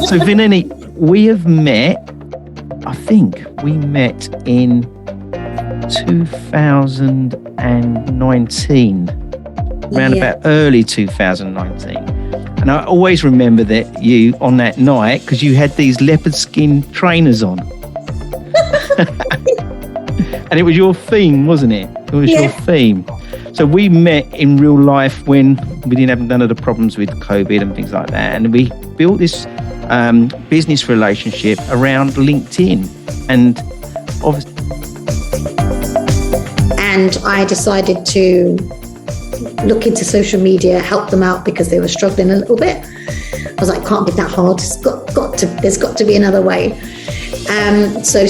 So Vernini, I think we met in 2019, around about early 2019. And I always remember that you, on that night, because you had these leopard skin trainers on. And it was your theme, wasn't it? It was your theme. So we met in real life when we didn't have none of the problems with COVID and things like that. And we built this business relationship around LinkedIn. And obviously... And I decided to look into social media, help them out because they were struggling a little bit. I was like, can't be that hard. There's got to be another way. So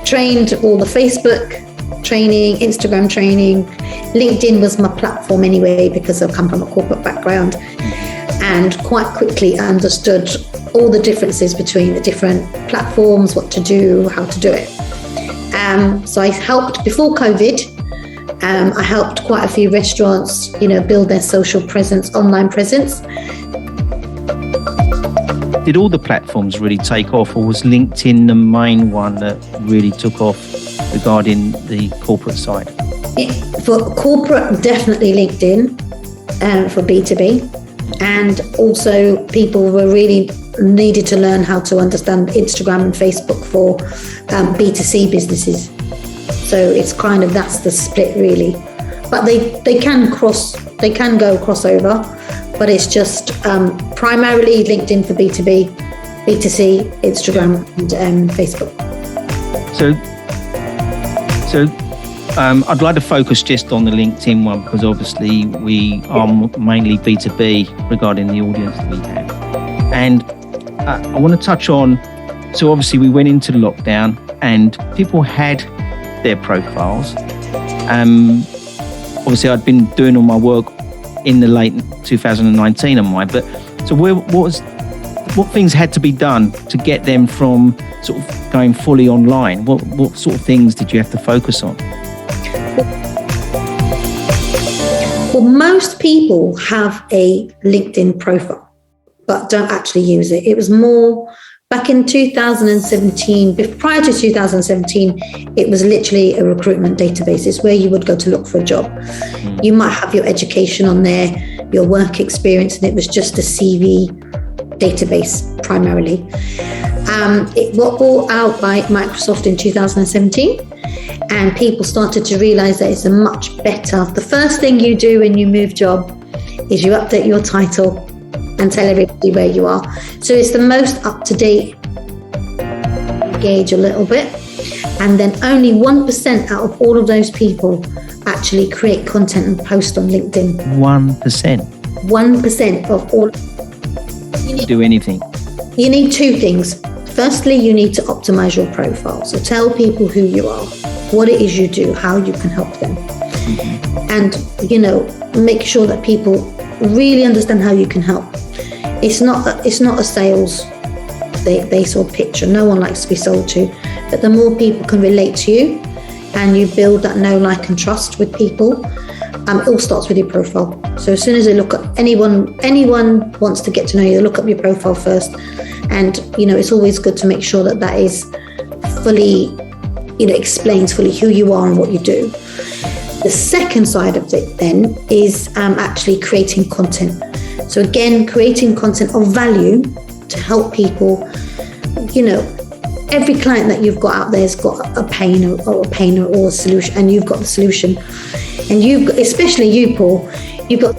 trained all the Facebook training, Instagram training. LinkedIn was my platform anyway because I come from a corporate background, and quite quickly understood all the differences between the different platforms, what to do, how to do it. So I helped before COVID. I helped quite a few restaurants, build their social presence, online presence. Did all the platforms really take off, or was LinkedIn the main one that really took off regarding the corporate side? For corporate, definitely LinkedIn, for B2B. And also people were really needed to learn how to understand Instagram and Facebook for B2C businesses. So it's that's the split really. But they can go crossover, but it's just primarily LinkedIn for B2B, B2C, Instagram and Facebook. So I'd like to focus just on the LinkedIn one because obviously we are mainly B2B regarding the audience that we have. And I want to touch on, so obviously we went into lockdown and people had their profiles. Obviously I'd been doing all my work in the late 2019 on mine, but so what things had to be done to get them from sort of going fully online? What sort of things did you have to focus on? Well, most people have a LinkedIn profile, but don't actually use it. It was more back in 2017, prior to 2017, it was literally a recruitment database. It's where you would go to look for a job. You might have your education on there, your work experience, and it was just a CV database primarily. It was bought out by Microsoft in 2017, and people started to realize that it's a much better. The first thing you do when you move job is you update your title and tell everybody where you are. So it's the most up-to-date, gauge a little bit. And then only 1% out of all of those people actually create content and post on LinkedIn. 1%? 1% of all. Do anything? You need two things. Firstly, you need to optimize your profile. So tell people who you are, what it is you do, how you can help them. And, make sure that people really understand how you can help. It's not a sales base or picture. No one likes to be sold to. But the more people can relate to you and you build that know, like and trust with people, it all starts with your profile. So as soon as they look at anyone wants to get to know you, they look up your profile first. And, it's always good to make sure that is fully, explains fully who you are and what you do. The second side of it then is actually creating content. So again, creating content of value to help people. Every client that you've got out there has got a pain or a solution, and you've got the solution. And especially you, Paul, you've got